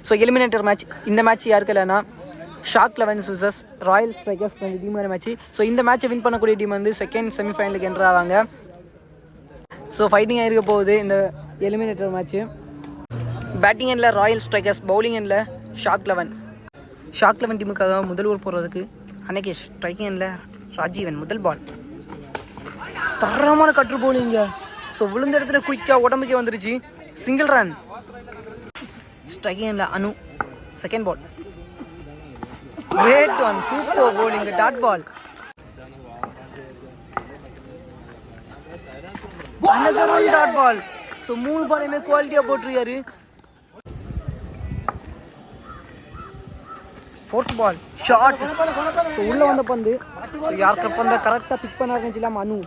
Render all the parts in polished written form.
So eliminator match. இந்த match யாருக்கு இல்லைன்னா ஷாக் 11 vs ராயல் ஸ்ட்ரைக்கர்ஸ் 2 டீமான மேட்ச். ஸோ இந்த மேட்ச்சை வின் பண்ணக்கூடிய டீம் வந்து செகண்ட் செமிஃபைனலுக்கு என்ட்ரு ஆவாங்க. ஸோ ஃபைட்டிங் ஆகிருக்க போகுது இந்த எலிமினேட்டர் மேட்ச்சு. பேட்டிங் எண்டில் ராயல் ஸ்ட்ரைக்கர்ஸ், பவுலிங் எண்டில் ஷாக் 11. ஷாக் 11 டீமுக்காக முதல் ஓவர் போடுறதுக்கு அனகேஷ். ஸ்ட்ரைக்கிங் எண்டில் ராஜீவன். முதல் பால் தரமான கட்ரு போலிங்க. ஸோ விழுந்த இடத்துல குயிக்காக உடம்புக்கே வந்துருச்சு. Single run. ஸ்ட்ரைக்கிங் எண்டில் Anu. Second ball great one, super bowling, dot ball. Another one dot ball. So 3 பாலையுமே குவாலிட்டியாக போட்டிருக்காரு. ஃபோர்த் பால் ஷார்ட். ஸோ உள்ளே வந்த பந்து. ஸோ யாருக்கு பந்தை கரெக்டாக பிக் பண்ண ஆரம்பிச்சிடலாம் அனு.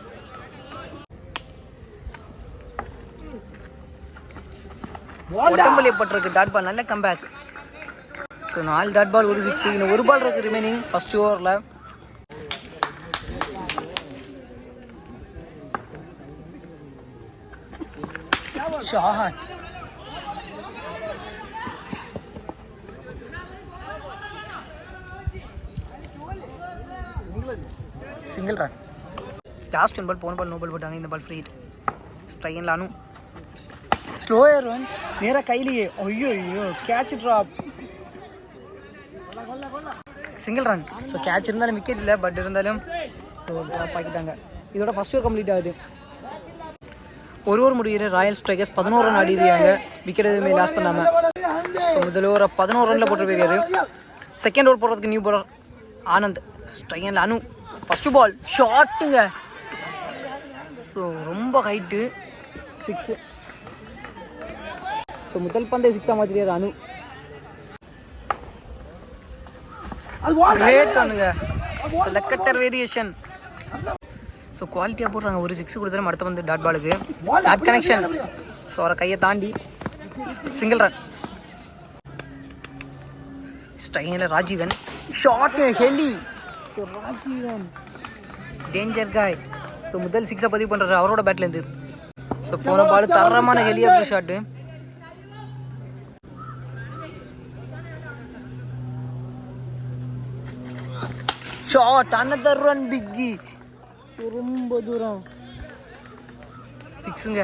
உடம்புல ஏற்பட்டிருக்கு டாட் பால். நல்ல கம்பேக். So 4 dot ball, 1 6. இன்னும் 1 பால் இருக்குது ரிமைனிங் ஃபர்ஸ்ட் ஓவரில். ஷாட். Single run. லாஸ்ட் 1 பால், போன பால் நோ பால் போட்டாங்க. இந்த பால் ஃப்ரீ ஹிட். ஸ்ட்ரைக்கில் அனு. ஸ்லோயர் ரன் நேராக கையிலேயே. ஐயோ ஐயோ, catch drop. Single run. So catch இருந்தாலும் விக்கெட் இல்லை, பட் இருந்தாலும் ஸோ ட்ராப் ஆக்கிட்டாங்க. இதோட ஃபர்ஸ்ட் ஓவர் கம்ப்ளீட் ஆகுது. ஒரு ஓவர் முடிகிற ராயல் ஸ்ட்ரைக்கர்ஸ் 11 ரன் ஆடிடுறாங்க, விக்கெட் எதுவுமே லாஸ் பண்ணாமல். ஸோ முதல் ஓவரை 11 ரனில் போட்டு போயிருக்காரு. செகண்ட் ஓவர் போடுறதுக்கு நியூ பாலர் ஆனந்த். ஸ்ட்ரைக்கில் அனு. ஃபஸ்ட்டு பால் ஷார்ட்டுங்க. ஸோ ரொம்ப ஹைட்டு, 6. ஸோ முதல் பந்தை 6 மாற்றிடுறாரு அனு. கிரேட் பண்ணுங்க. So leg cutter variation. ஸோ குவாலிட்டியாக போடுறாங்க. ஒரு 6 கொடுத்தாலும் அடுத்த வந்து டாட் பாலுக்கு டாட் கனெக்ஷன். ஸோ அவரை கையை தாண்டி சிங்கிள் ரன். ஸ்ட்ரைக்கில் ராஜீவன். ஷார்ட்டு ஹெலி. So Rajeevan danger guy. So முதல் 6 பதிவு பண்ணுறாரு அவரோட பேட்லேருந்து. ஸோ போன பால் தரமான helicopter shot. Shot. Another run பிக்கி. ரொம்ப தூரம் 6ங்க.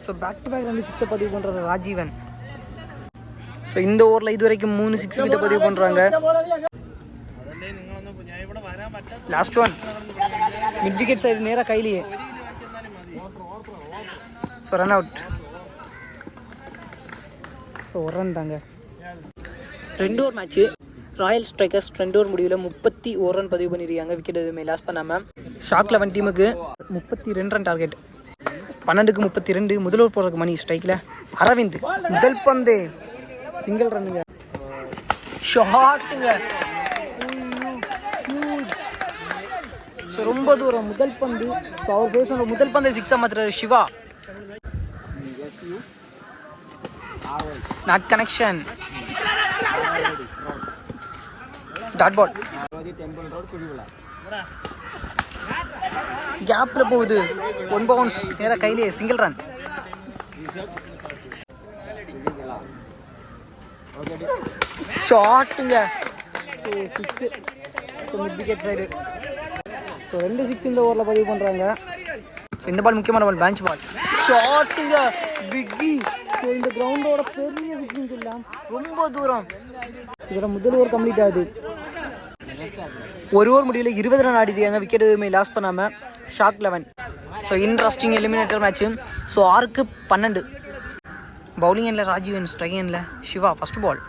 ஸோ பேக் டு பேக் 2 6 பதிவு பண்ணுறாரு ராஜீவன். ஸோ இந்த ஓவரில் இது வரைக்கும் 3 6 கிட்ட பதிவு பண்ணுறாங்க. Last one mid wicket side நேராக கையிலேயே. So run out. ஸோ ஒரு ரன் தாங்க. 2 over match. Royal Strikers 2 over முடிவில் 31 ரன் பதிவு பண்ணியிருக்காங்க, விக்கெட் எதுவுமே லாஸ் பண்ணாமல். ஷாக் 11 டீமுக்கு 32 ரன் டார்கெட். 12க்கு 32. முதல் ஓவர் போடுறதுக்கு மணி. ஸ்ட்ரைக்கில் அரவிந்த். முதல் பந்து சிங்கிள் ரன்னுங்க. ஷாட்டுங்க. ஸோ ரொம்ப தூரம் முதல் பந்து. ஸோ அவர் பேச முதல் பந்தை 6 மாத்துறாரு Shiva. Not connection. Dot ball. கேப்ல போகுது. 1 பவுன்ஸ் நேராக கையிலே. Single run. ஷாட்டுங்க. So 6. So mid wicket side. So 2 6 இந்த ஓவரில் பதிவு பண்ணுறாங்க. ஸோ இந்த பால் முக்கியமான பால், பேஞ்ச் பால். ஷாட்டுங்க பிக்கி. ஸோ இந்த கிரவுண்டோட பெரிய 6 சொல்லலாம், ரொம்ப தூரம். இதோட முதல் ஓவர் கம்ப்ளீட் ஆகுது. ஒரு ஓவர் முடியல 20 ரன் ஆடிருக்காங்க, விக்கெட் எதுவுமே லாஸ் பண்ணாமல். Shock 11. So interesting eliminator match. So 6க்கு 12. பவுலிங் எண்டில் ராஜீவன். ஸ்ட்ரைக்கிங் எண்டில் சிவா. ஃபர்ஸ்ட் பால்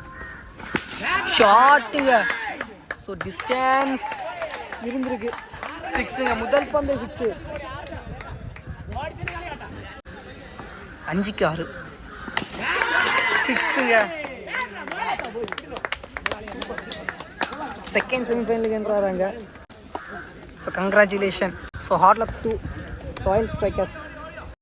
ஷாட்டுங்க. ஸோ டிஸ்டன்ஸ் இருந்திருக்கு. 6ங்க. முதல் பந்து 6. 5க்கு 6. 6ங்க. செகண்ட் செமிஃபைனலுக்கு என்றாங்க. So congratulation. So hard luck to Royal strikers.